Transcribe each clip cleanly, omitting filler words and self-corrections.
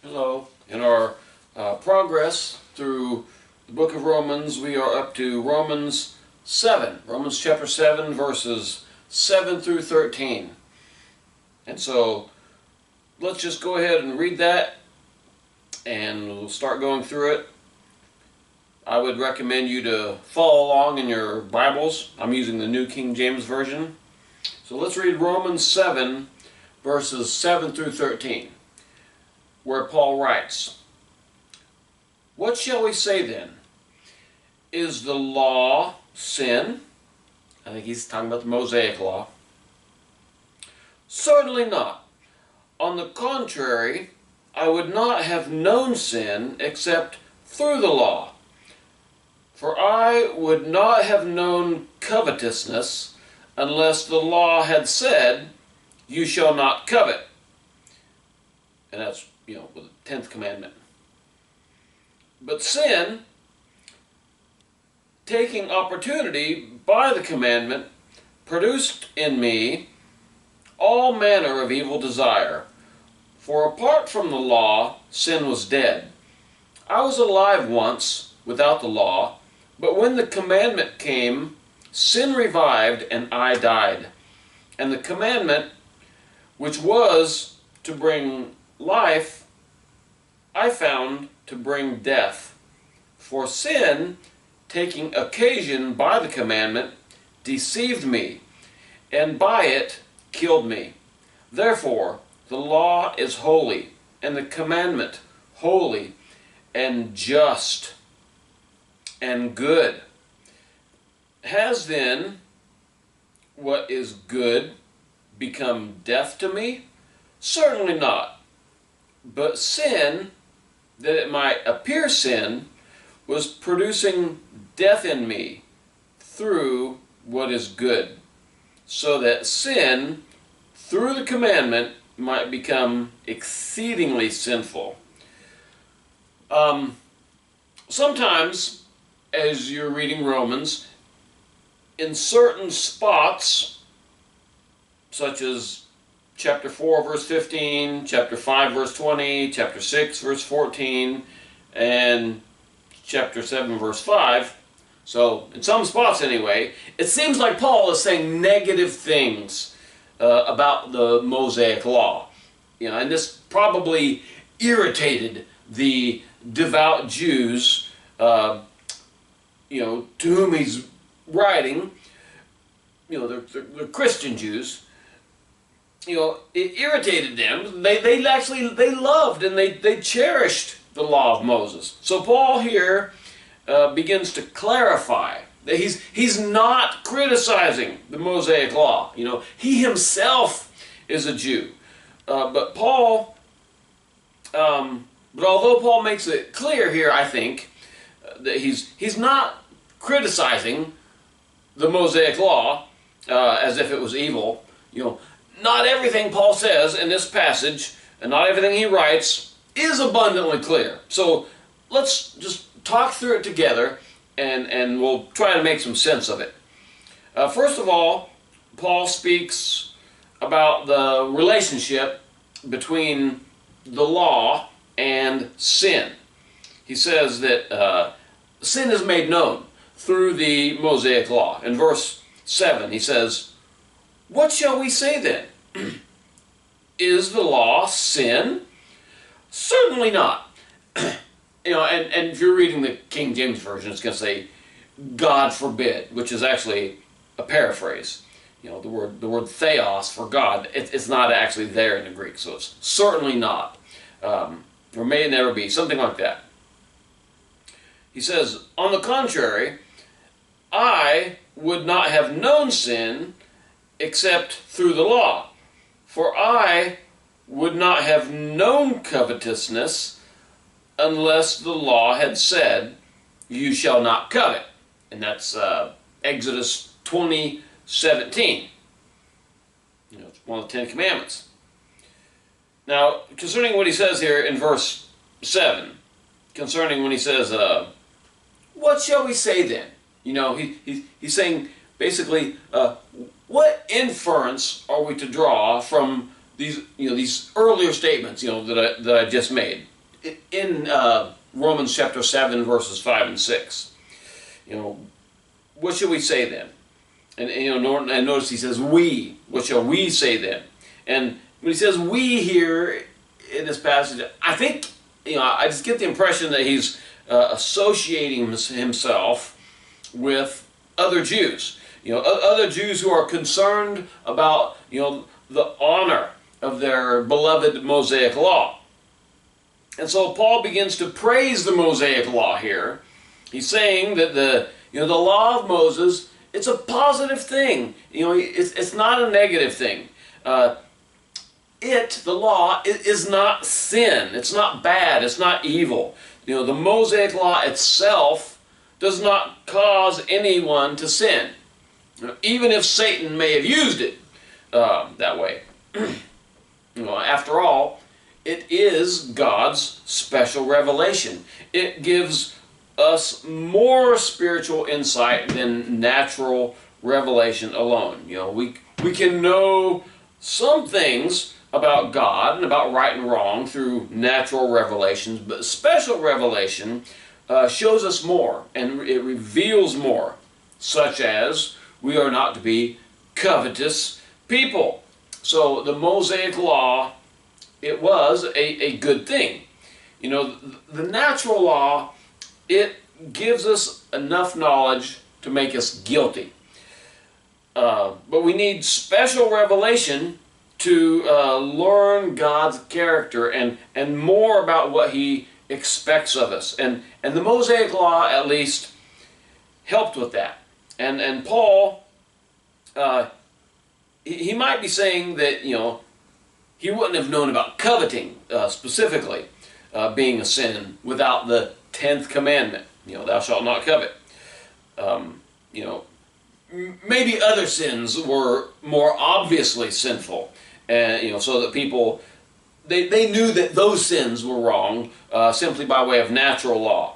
Hello. In our progress through the book of Romans, we are up to Romans 7. Romans chapter 7, verses 7 through 13. And so let's just go ahead and read that, and we'll start going through it. I would recommend you to follow along in your Bibles. I'm using the New King James Version. So let's read Romans 7, verses 7 through 13. Where Paul writes, "What shall we say then? Is the law sin?" I think he's talking about the Mosaic law. "Certainly not. On the contrary, I would not have known sin except through the law. For I would not have known covetousness unless the law had said, 'You shall not covet.'" And that's, with the 10th commandment. "But sin, taking opportunity by the commandment, produced in me all manner of evil desire. For apart from the law, sin was dead. I was alive once without the law, but when the commandment came, sin revived and I died. And the commandment, which was to bring life, I found to bring death. For sin, taking occasion by the commandment, deceived me, and by it killed me. Therefore, the law is holy, and the commandment holy, and just, and good. Has then what is good become death to me? Certainly not. But sin, that it might appear sin, was producing death in me through what is good, so that sin, through the commandment, might become exceedingly sinful." Sometimes, as you're reading Romans, in certain spots, such as chapter 4, verse 15, chapter 5, verse 20, chapter 6, verse 14, and chapter 7, verse 5. So, in some spots anyway, it seems like Paul is saying negative things about the Mosaic law. And this probably irritated the devout Jews, to whom he's writing. They're Christian Jews. It irritated them. They loved and they cherished the law of Moses. So Paul here begins to clarify that he's not criticizing the Mosaic law. He himself is a Jew, but although Paul makes it clear here, I think that he's not criticizing the Mosaic law as if it was evil. Not everything Paul says in this passage, and not everything he writes, is abundantly clear. So let's just talk through it together, and we'll try to make some sense of it. First of all, Paul speaks about the relationship between the law and sin. He says that sin is made known through the Mosaic law. In verse 7, he says, "What shall we say then? Is the law sin? Certainly not." And if you're reading the King James Version, it's going to say, "God forbid," which is actually a paraphrase. The word theos for God, it's not actually there in the Greek, so it's certainly not. Or may it never be, something like that. He says, "On the contrary, I would not have known sin except through the law. For I would not have known covetousness unless the law had said, 'You shall not covet.'" And that's Exodus 20:17. It's one of the 10 Commandments. Now, concerning what he says here in verse 7, concerning when he says, "What shall we say then?" He's saying basically, what inference are we to draw from these earlier statements that I just made? in Romans chapter 7, verses 5 and 6. What should we say then? And notice he says, we. What shall we say then? And when he says we here in this passage, I think, I just get the impression that he's associating himself with other Jews. Other Jews who are concerned about, the honor of their beloved Mosaic law. And so Paul begins to praise the Mosaic law here. He's saying that the law of Moses, it's a positive thing. It's not a negative thing. The law, is not sin. It's not bad. It's not evil. The Mosaic law itself does not cause anyone to sin. Even if Satan may have used it that way. After all, it is God's special revelation. It gives us more spiritual insight than natural revelation alone. We can know some things about God and about right and wrong through natural revelations, but special revelation shows us more, and it reveals more, such as we are not to be covetous people. So the Mosaic law, it was a good thing. The natural law, it gives us enough knowledge to make us guilty. But we need special revelation to learn God's character and more about what He expects of us. And the Mosaic law, at least, helped with that. And Paul, he might be saying that, he wouldn't have known about coveting specifically being a sin without the 10th commandment. Thou shalt not covet. Maybe other sins were more obviously sinful, and so that people they knew that those sins were wrong simply by way of natural law.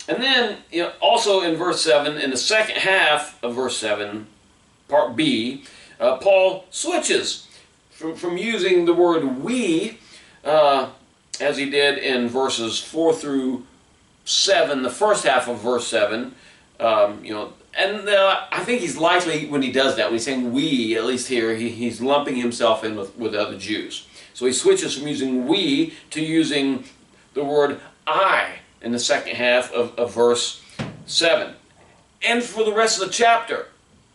And then also in verse 7, in the second half of verse 7, part B, Paul switches from using the word we as he did in verses 4 through 7, the first half of verse 7, and I think he's likely, when he does that, when he's saying we, at least here, he's lumping himself in with other Jews. So he switches from using we to using the word I in the second half of verse 7. And for the rest of the chapter,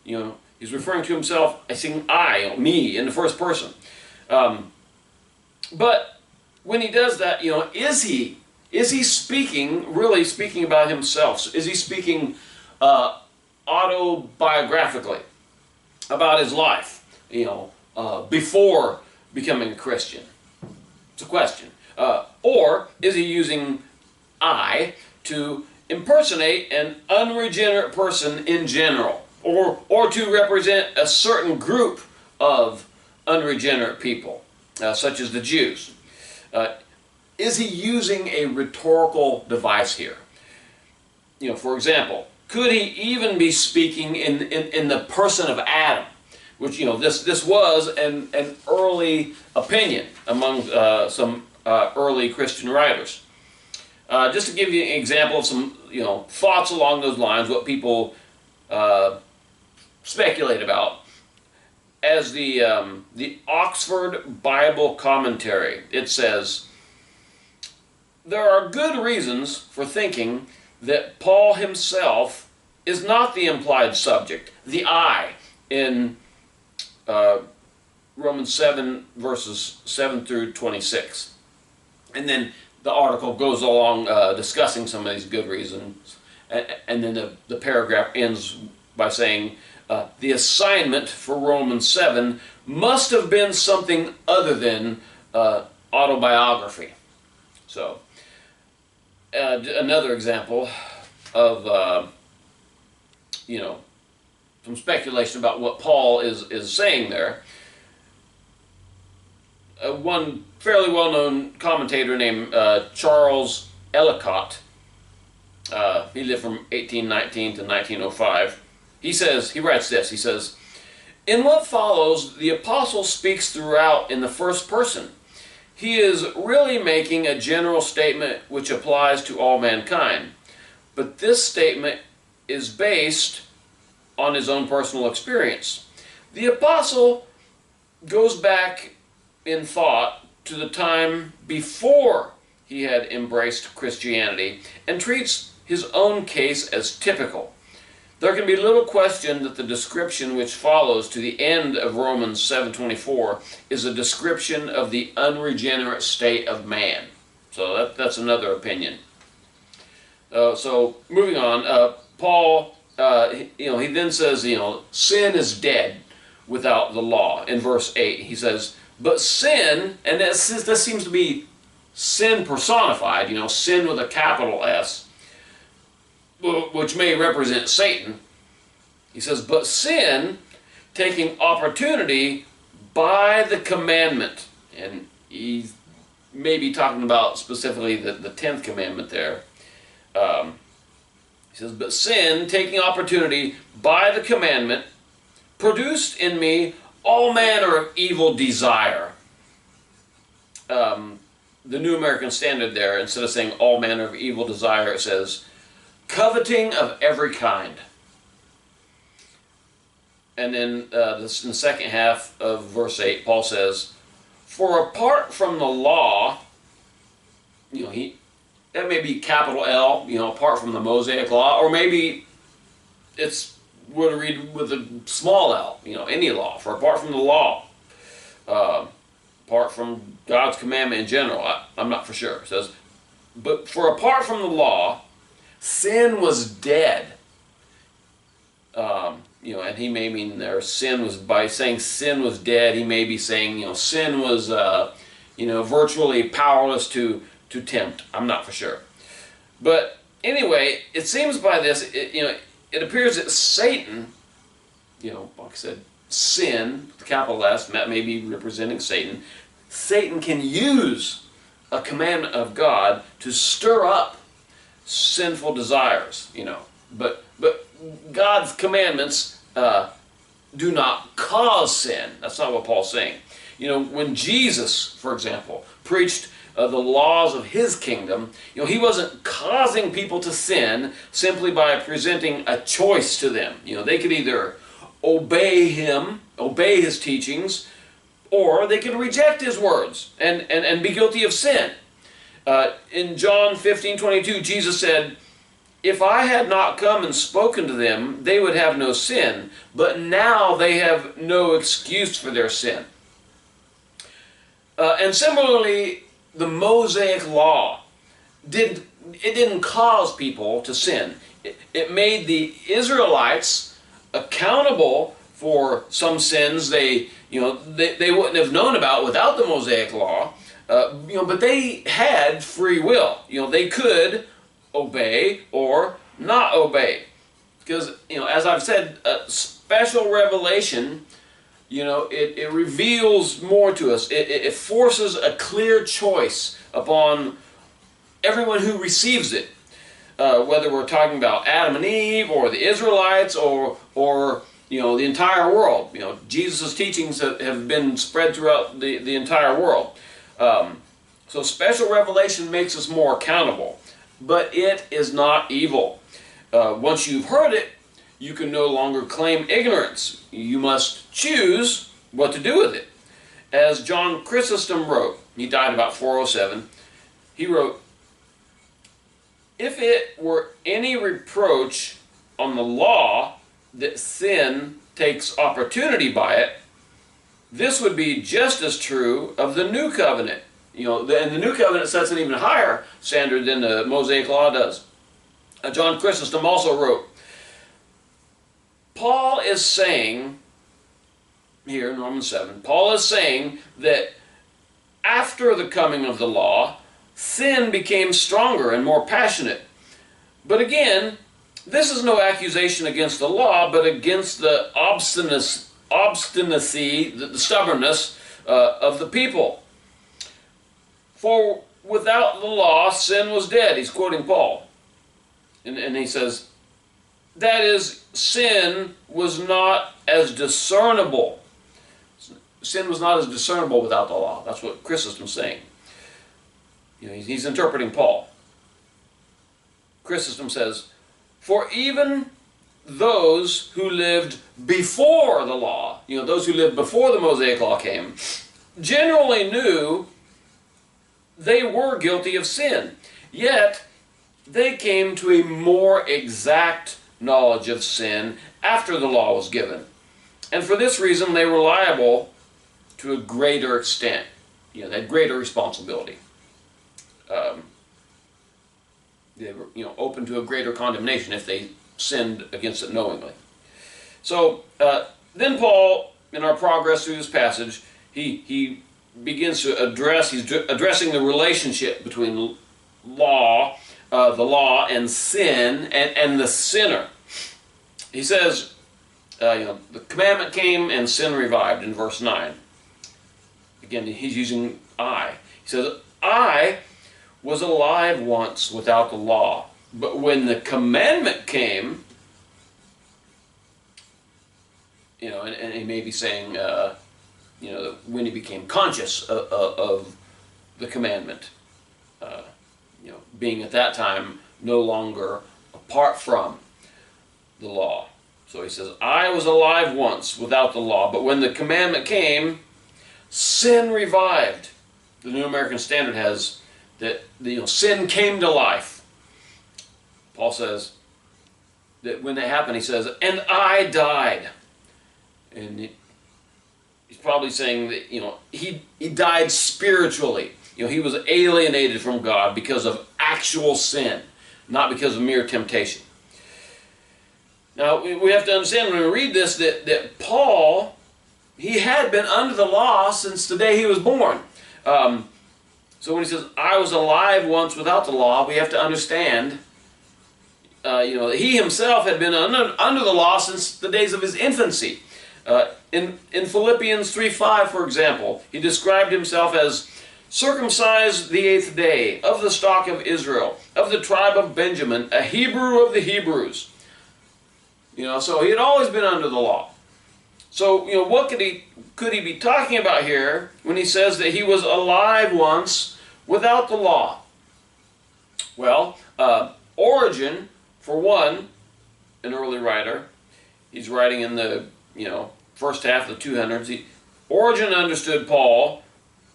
he's referring to himself as saying I, me, in the first person. But when he does that, is he really speaking about himself? Is he speaking autobiographically about his life, before becoming a Christian? It's a question. Or is he using I to impersonate an unregenerate person in general, or to represent a certain group of unregenerate people, such as the Jews? Is he using a rhetorical device here? For example, could he even be speaking in the person of Adam, which this was an early opinion among some early Christian writers. Just to give you an example of some thoughts along those lines, what people speculate about, as the Oxford Bible Commentary, it says, there are good reasons for thinking that Paul himself is not the implied subject, the I, in Romans 7, verses 7 through 26. And then the article goes along discussing some of these good reasons, and then the paragraph ends by saying, the assignment for Romans 7 must have been something other than autobiography. So, another example of, some speculation about what Paul is saying there. One fairly well-known commentator named Charles Ellicott, he lived from 1819 to 1905, he writes this, he says, in what follows, the apostle speaks throughout in the first person. he is really making a general statement which applies to all mankind. But this statement is based on his own personal experience. The apostle goes back in thought to the time before he had embraced Christianity and treats his own case as typical. There can be little question that the description which follows to the end of Romans 7:24 is a description of the unregenerate state of man. So that's another opinion. So moving on, Paul, he then says, sin is dead without the law. In verse 8, he says, but sin, and this seems to be sin personified, sin with a capital S, which may represent Satan. He says, but sin, taking opportunity by the commandment, and he's maybe talking about specifically the 10th commandment there. He says, but sin, taking opportunity by the commandment, produced in me all manner of evil desire. The New American Standard there, instead of saying all manner of evil desire, it says, coveting of every kind. And then in the second half of verse 8, Paul says, for apart from the law, that may be capital L, apart from the Mosaic law, or maybe it's would read with a small l, any law. For apart from the law, apart from God's commandment in general, I'm not for sure. It says, but for apart from the law, sin was dead. And he may mean there sin was, by saying sin was dead, he may be saying, sin was, virtually powerless to tempt. I'm not for sure. But anyway, it seems by this, it appears that Satan, like I said, sin, capital S, that may be representing Satan. Satan can use a commandment of God to stir up sinful desires, But God's commandments do not cause sin. That's not what Paul's saying. When Jesus, for example, preached the laws of his kingdom, he wasn't causing people to sin simply by presenting a choice to them. They could either obey him, obey his teachings, or they could reject his words and be guilty of sin. In John 15:22, Jesus said, if I had not come and spoken to them, they would have no sin, but now they have no excuse for their sin. And similarly, the Mosaic law didn't cause people to sin. It made the Israelites accountable for some sins they wouldn't have known about without the Mosaic law. But they had free will. They could obey or not obey, because as I've said, special revelation, it reveals more to us. It forces a clear choice upon everyone who receives it, whether we're talking about Adam and Eve or the Israelites or the entire world. Jesus' teachings have been spread throughout the entire world. So special revelation makes us more accountable. But it is not evil. Once you've heard it, you can no longer claim ignorance. You must choose what to do with it. As John Chrysostom wrote, he died about 407, he wrote, if it were any reproach on the law that sin takes opportunity by it, this would be just as true of the new covenant. And the New Covenant sets an even higher standard than the Mosaic Law does. John Chrysostom also wrote, Paul is saying, here in Romans 7, Paul is saying that after the coming of the law, sin became stronger and more passionate. But again, this is no accusation against the law, but against the obstinacy, the stubbornness of the people. For without the law, sin was dead. He's quoting Paul. And he says, that is, sin was not as discernible. sin was not as discernible without the law. That's what Chrysostom's saying. He's interpreting Paul. Chrysostom says, for even those who lived before the law, those who lived before the Mosaic law came, generally knew they were guilty of sin. Yet, they came to a more exact knowledge of sin after the law was given. And for this reason, they were liable to a greater extent. They had greater responsibility. They were, open to a greater condemnation if they sinned against it knowingly. So, then Paul, in our progress through this passage, he begins to he's addressing the relationship between the law and sin and the sinner. He says, the commandment came and sin revived in verse 9. Again, he's using I. He says, I was alive once without the law, but when the commandment came, and he may be saying, when he became conscious of the commandment, being at that time no longer apart from the law. So he says, I was alive once without the law, but when the commandment came, sin revived. The New American Standard has that sin came to life. Paul says that when that happened, he says, and I died. And he's probably saying that he died spiritually. He was alienated from God because of actual sin, not because of mere temptation. Now, we have to understand when we read this that Paul, he had been under the law since the day he was born. So when he says, I was alive once without the law, we have to understand, that he himself had been under the law since the days of his infancy. In Philippians 3:5, for example, he described himself as circumcised the 8th day, of the stock of Israel, of the tribe of Benjamin, a Hebrew of the Hebrews. So he had always been under the law. So, what could he be talking about here when he says that he was alive once without the law? Well, Origen, for one, an early writer, he's writing in the, first half of the 200s. Origen understood Paul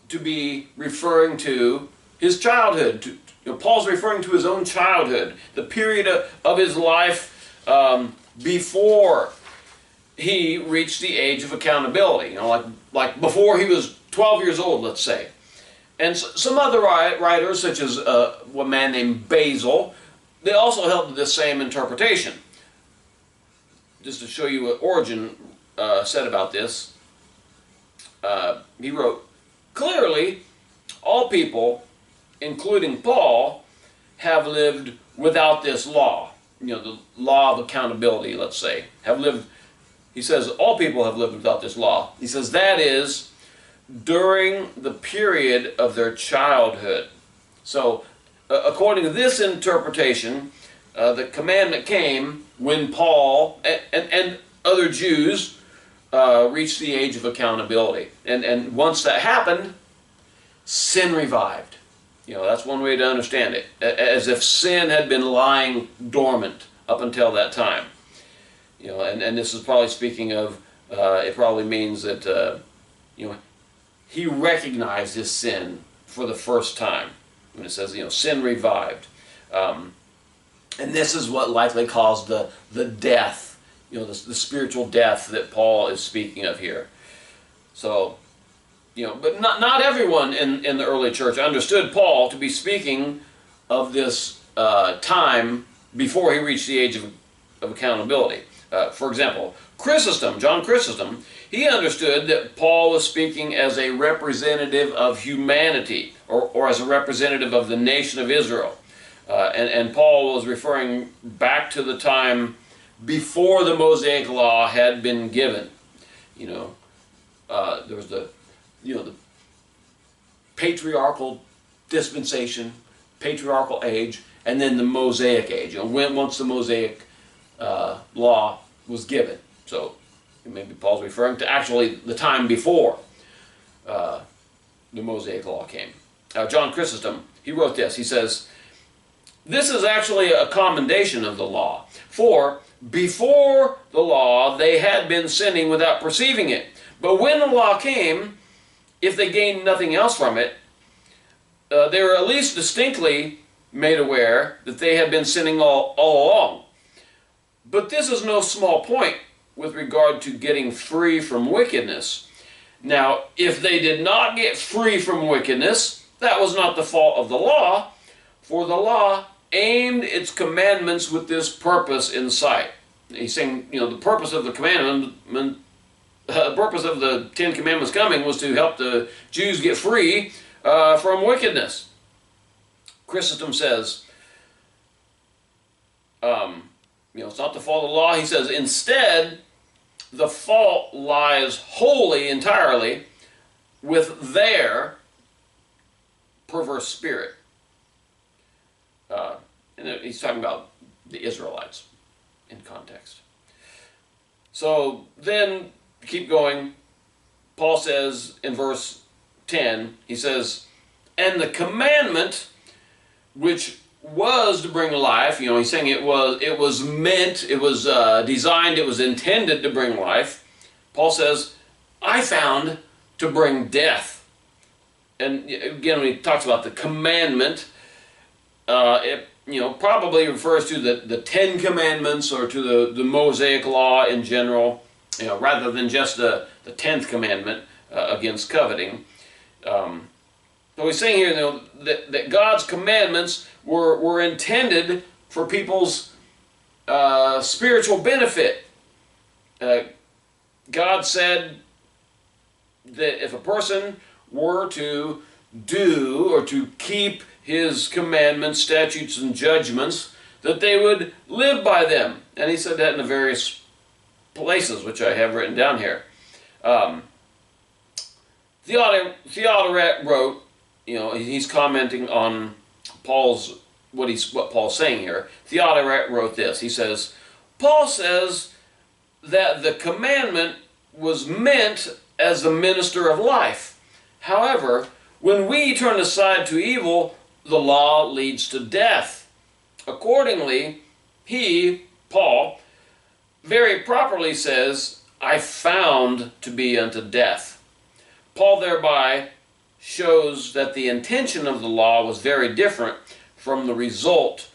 to be referring to his childhood. Paul's referring to his own childhood, the period of his life before he reached the age of accountability, like before he was 12 years old, let's say. And some other writers, such as a man named Basil, they also held this same interpretation. Just to show you what Origen said about this, he wrote, clearly, all people, including Paul, have lived without this law. The law of accountability, let's say, he says, all people have lived without this law. He says, that is, during the period of their childhood. So, according to this interpretation, the commandment came when Paul and other Jews reached the age of accountability. And once that happened, sin revived. That's one way to understand it. As if sin had been lying dormant up until that time. And this is probably speaking of, it probably means that, he recognized his sin for the first time. When it says, sin revived. And this is what likely caused the death, the spiritual death that Paul is speaking of here. So, but not everyone in the early church understood Paul to be speaking of this time before he reached the age of accountability. For example, John Chrysostom, he understood that Paul was speaking as a representative of humanity, or as a representative of the nation of Israel. And Paul was referring back to the time before the Mosaic law had been given. There was the patriarchal dispensation, patriarchal age, and then the Mosaic age. Once the Mosaic law was given. So maybe Paul's referring to actually the time before. the Mosaic Law came. John Chrysostom, he wrote this. He says, "This is actually a commendation of the law. For before the law, they had been sinning without perceiving it. But when the law came, if they gained nothing else from it, they were at least distinctly made aware that they had been sinning all along. But this is no small point with regard to getting free from wickedness. Now, if they did not get free from wickedness, that was not the fault of the law, for the law aimed its commandments with this purpose in sight." He's saying, the purpose of the commandment, the purpose of the Ten Commandments coming was to help the Jews get free from wickedness. Chrysostom says, it's not the fault of the law. He says, instead, the fault lies wholly, entirely, with their perverse spirit. And he's talking about the Israelites in context. So then, keep going. Paul says in verse 10, he says, "And the commandment which was to bring life," he's saying it was meant, it was designed, it was intended to bring life. Paul says, "I found to bring death." And again, when he talks about the commandment, it probably refers to the Ten Commandments or to the Mosaic Law in general, rather than just the 10th commandment against coveting. So he's saying here, that God's commandments were intended for people's spiritual benefit. God said that if a person were to do or to keep his commandments, statutes, and judgments, that they would live by them. And he said that in the various places, which I have written down here. Theodoret wrote, he's commenting on what Paul's saying here. Theodoret wrote this. He says, "Paul says that the commandment was meant as the minister of life. However, when we turn aside to evil, the law leads to death. Accordingly, he, Paul, very properly says, 'I found to be unto death.'" Paul thereby shows that the intention of the law was very different from the result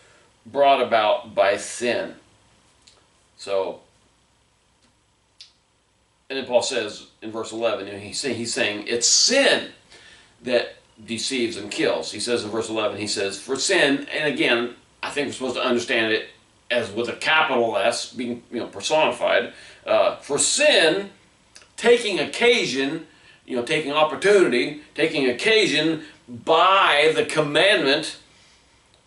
brought about by sin. So, and then Paul says in verse 11, he's saying it's sin that deceives and kills. He says in verse 11, he says, "For sin," and again, I think we're supposed to understand it as with a capital S being personified. "For sin, taking occasion," taking opportunity, taking occasion by the commandment.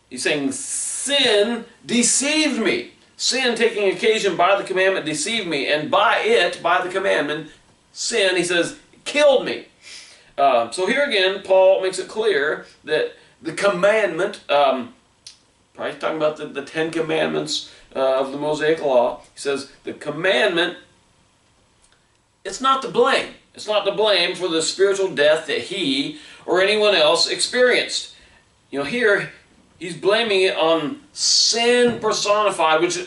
He's saying sin deceived me. Sin taking occasion by the commandment deceived me, and by the commandment, sin, he says, killed me. So here again, Paul makes it clear that the commandment, probably talking about the Ten Commandments of the Mosaic Law, he says the commandment, it's not to blame. It's not to blame for the spiritual death that he or anyone else experienced. Here he's blaming it on sin personified, which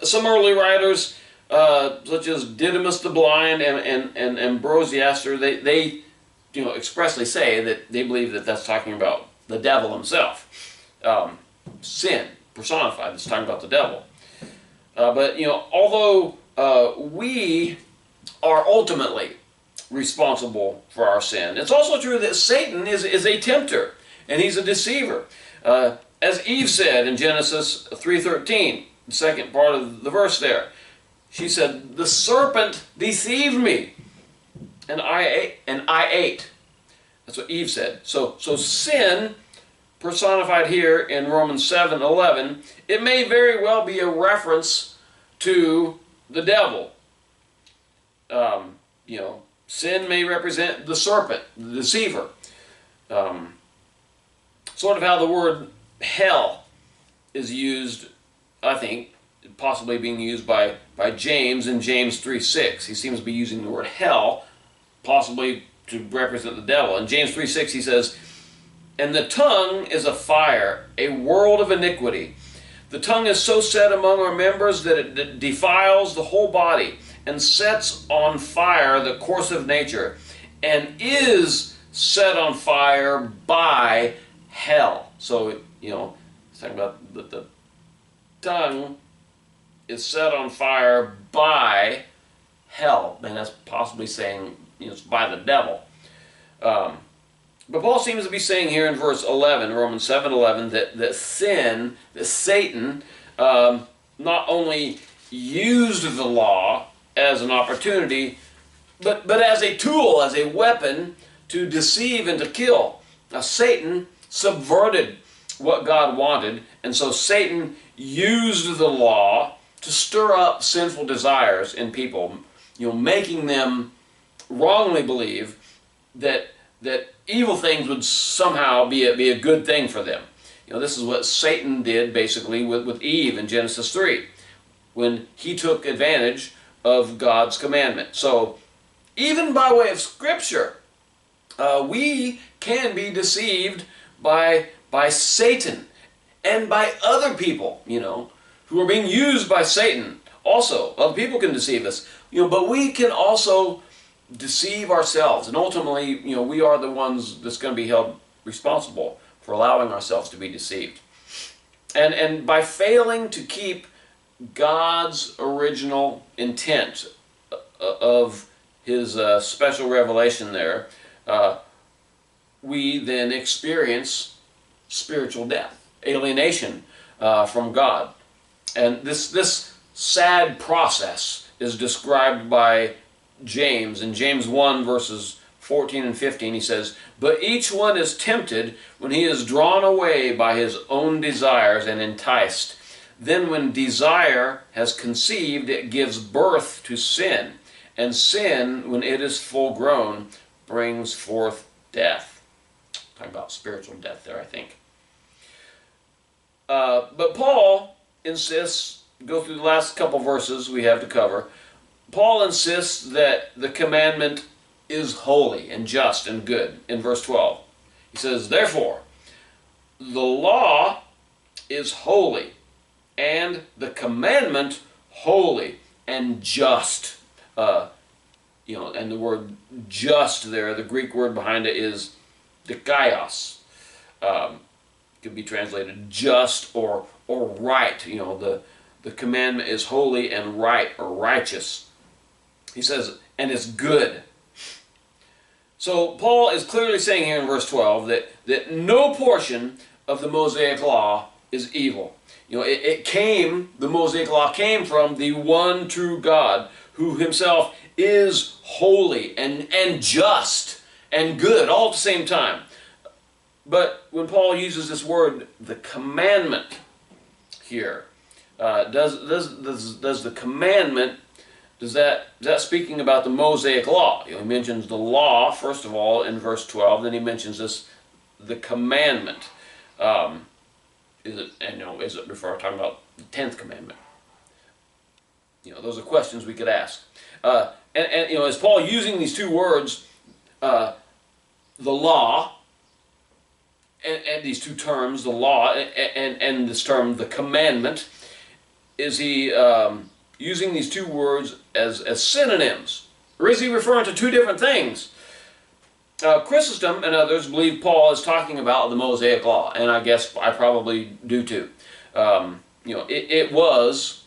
some early writers, such as Didymus the Blind and Ambrosiaster, they expressly say that they believe that that's talking about the devil himself. Sin personified, it's talking about the devil. But although we are ultimately responsible for our sin, it's also true that Satan is a tempter and he's a deceiver. As Eve said in Genesis 3:13, the second part of the verse there, she said, "The serpent deceived me, and I ate." That's what Eve said. So sin personified here in Romans 7:11, it may very well be a reference to the devil. Sin may represent the serpent, the deceiver. Sort of how the word hell is used, I think, possibly being used by James in James 3:6. He seems to be using the word hell, possibly to represent the devil. In James 3:6 he says, "And the tongue is a fire, a world of iniquity. The tongue is so set among our members that it defiles the whole body and sets on fire the course of nature, and is set on fire by hell." So, it's talking about the tongue is set on fire by hell. And that's possibly saying, it's by the devil. But Paul seems to be saying here in verse 11, Romans 7:11, that sin, that Satan, not only used the law as an opportunity, but as a tool, as a weapon to deceive and to kill. Now Satan subverted what God wanted, and so Satan used the law to stir up sinful desires in people, making them wrongly believe that evil things would somehow be a good thing for them. This is what Satan did basically with Eve in Genesis 3, when he took advantage of God's commandment. So even by way of Scripture, we can be deceived by Satan and by other people, who are being used by Satan. Also, other people can deceive us, but we can also deceive ourselves, and ultimately, we are the ones that's going to be held responsible for allowing ourselves to be deceived. And by failing to keep God's original intent of His special revelation there, we then experience spiritual death, alienation from God. And this sad process is described by James. In James 1 verses 14 and 15 he says, "But each one is tempted when he is drawn away by his own desires and enticed. Then when desire has conceived, it gives birth to sin. And sin, when it is full grown, brings forth death." Talking about spiritual death there, I think. But Paul insists, go through the last couple verses we have to cover, Paul insists that the commandment is holy and just and good in verse 12. He says, "Therefore, the law is holy, and the commandment holy and just." And the word just there, the Greek word behind it is dikaios. Could be translated just or right. The commandment is holy and right or righteous. He says, and it's good. So Paul is clearly saying here in verse 12 that no portion of the Mosaic law is evil. The Mosaic law came from the one true God, who himself is holy and just and good all at the same time. But when Paul uses this word, the commandment, here, does the commandment, is that speaking about the Mosaic law? He mentions the law first of all in verse 12. Then he mentions the commandment. Is it before talking about the 10th commandment? Those are questions we could ask. Is Paul using these two words, the law, and these two terms, the law and this term, the commandment, is he using these two words as synonyms? Or is he referring to two different things? Chrysostom and others believe Paul is talking about the Mosaic law, and I guess I probably do too. It was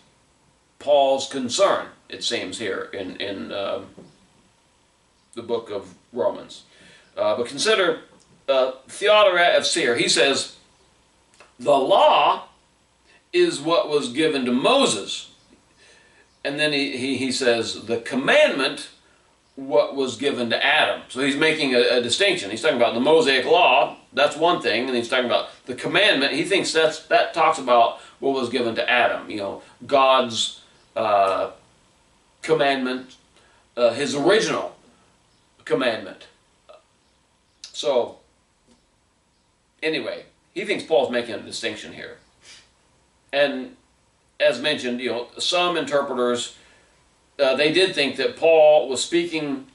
Paul's concern, it seems here in the book of Romans. But consider Theodoret of Seir. He says, the law is what was given to Moses. And then he says, the commandment, what was given to Adam. So he's making a distinction. He's talking about the Mosaic law, that's one thing, and he's talking about the commandment. He thinks that talks about what was given to Adam. God's commandment, his original commandment. So, anyway, he thinks Paul's making a distinction here. And as mentioned, some interpreters, they did think that Paul was speaking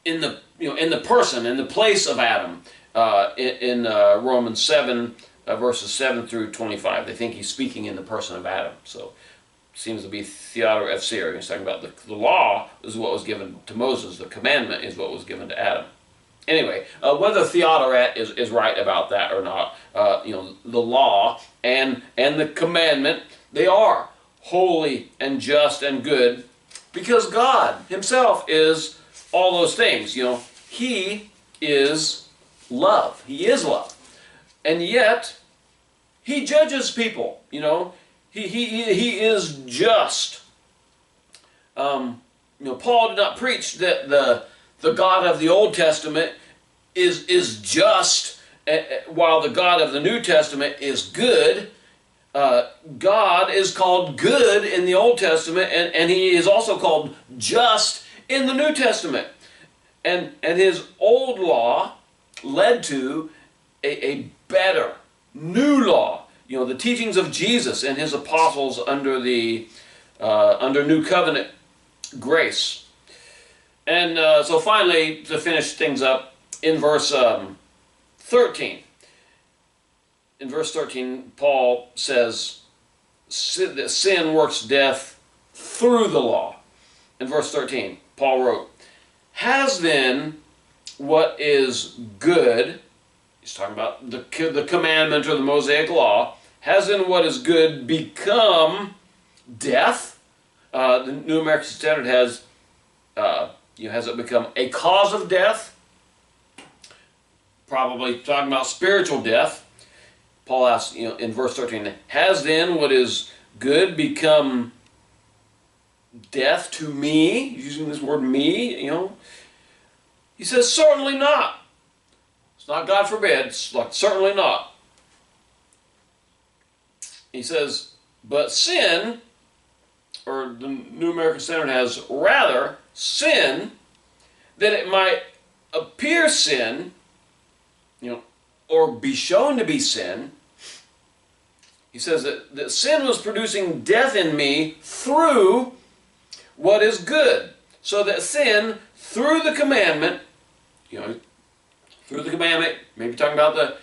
in the in the person, in the place of Adam, in Romans 7, verses 7 through 25. They think he's speaking in the person of Adam. So seems to be theater of seer. He's talking about the law is what was given to Moses. The commandment is what was given to Adam. Anyway, whether Theodoret is right about that or not, the law and the commandment, they are holy and just and good because God himself is all those things. He is love. He is love. And yet, he judges people. He is just. Paul did not preach that the God of the Old Testament is just, while the God of the New Testament is good. God is called good in the Old Testament, and he is also called just in the New Testament. And his old law led to a better new law. The teachings of Jesus and his apostles under New Covenant grace. And so finally, to finish things up, in verse 13. In verse 13, Paul says that sin works death through the law. In verse 13, Paul wrote, "Has then what is good," he's talking about the commandment or the Mosaic law, "has then what is good become death?" The New American Standard has it become a cause of death? Probably talking about spiritual death. Paul asks, in verse 13, "Has then what is good become death to me?" Using this word "me," He says, "Certainly not." It's not God forbid. It's like, certainly not. He says, "But sin," or the New American Standard has, "rather sin, that it might appear sin," or be shown to be sin. He says that sin was producing death in me through what is good. So that sin, through the commandment, maybe talking about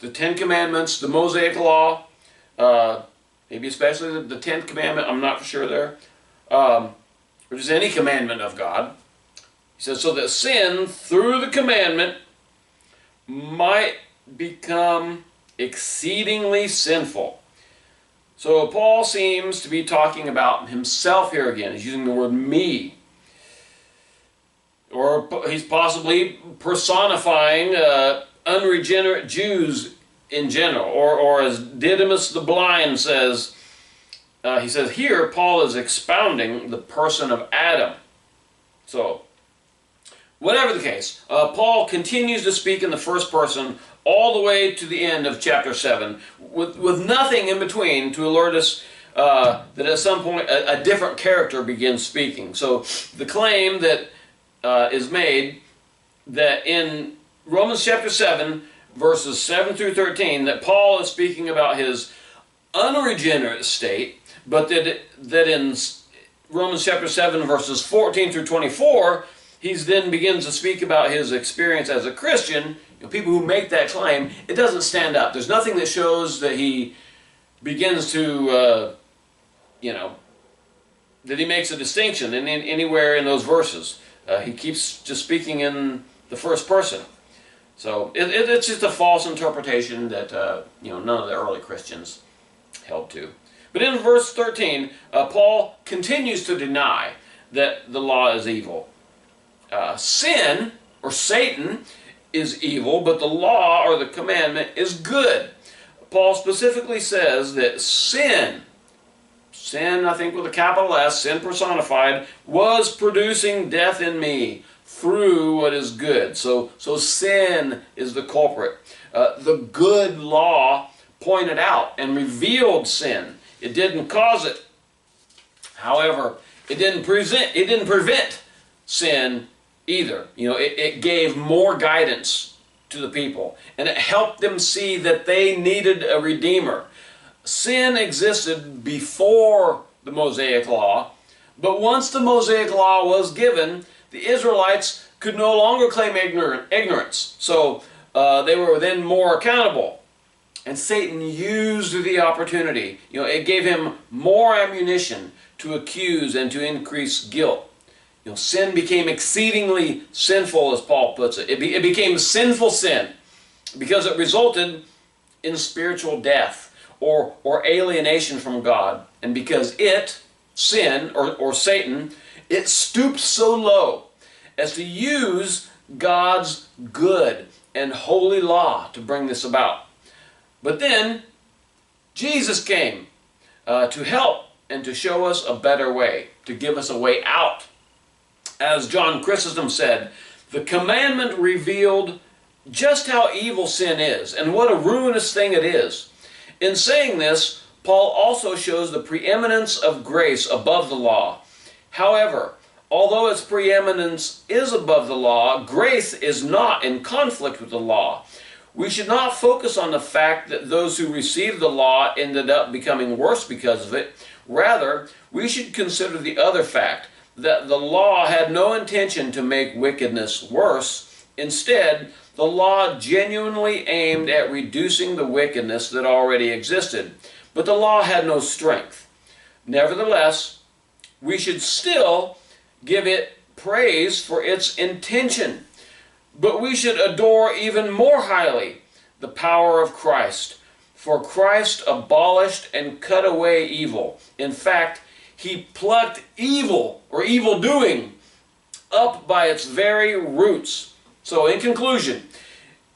the Ten Commandments, the Mosaic Law, maybe especially the 10th commandment, I'm not for sure there, or just any commandment of God. He says, so that sin, through the commandment, might become exceedingly sinful. So Paul seems to be talking about himself here again. He's using the word "me." Or he's possibly personifying unregenerate Jews in general. Or as Didymus the Blind says, he says here, Paul is expounding the person of Adam. So, whatever the case, Paul continues to speak in the first person all the way to the end of chapter 7, with nothing in between to alert us that at some point a different character begins speaking. So the claim that is made that in Romans chapter 7, verses 7 through 13, that Paul is speaking about his unregenerate state, but that in Romans chapter 7, verses 14 through 24, he then begins to speak about his experience as a Christian. People who make that claim, it doesn't stand up. There's nothing that shows that he begins to, that he makes a distinction anywhere in those verses. He keeps just speaking in the first person. So it's just a false interpretation that none of the early Christians held to. But in verse 13, Paul continues to deny that the law is evil. Sin, or Satan, is evil, but the law, or the commandment, is good. Paul specifically says that sin, I think with a capital S, sin personified, was producing death in me through what is good. So sin is the culprit. The good law pointed out and revealed sin. It didn't cause it. However, it didn't prevent sin either. It gave more guidance to the people, and it helped them see that they needed a redeemer. Sin existed before the Mosaic Law, but once the Mosaic Law was given, the Israelites could no longer claim ignorance. So they were then more accountable. And Satan used the opportunity. It gave him more ammunition to accuse and to increase guilt. Sin became exceedingly sinful, as Paul puts it. It became sinful sin because it resulted in spiritual death or alienation from God. And because sin, or Satan, it stooped so low as to use God's good and holy law to bring this about. But then Jesus came to help and to show us a better way, to give us a way out. As John Chrysostom said, the commandment revealed just how evil sin is and what a ruinous thing it is. In saying this, Paul also shows the preeminence of grace above the law. However, although its preeminence is above the law, grace is not in conflict with the law. We should not focus on the fact that those who received the law ended up becoming worse because of it. Rather, we should consider the other fact, that the law had no intention to make wickedness worse. Instead, the law genuinely aimed at reducing the wickedness that already existed. But the law had no strength. Nevertheless, we should still give it praise for its intention. But we should adore even more highly the power of Christ. For Christ abolished and cut away evil. In fact, he plucked evil, or evil-doing, up by its very roots. So in conclusion,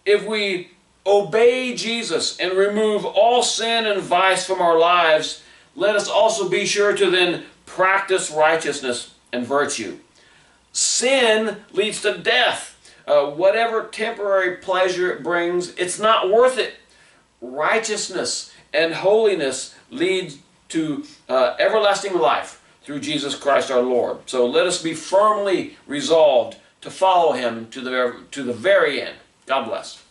if we obey Jesus and remove all sin and vice from our lives, let us also be sure to then practice righteousness and virtue. Sin leads to death. Whatever temporary pleasure it brings, it's not worth it. Righteousness and holiness lead to everlasting life through Jesus Christ our Lord. So let us be firmly resolved to follow him to the very end. God bless.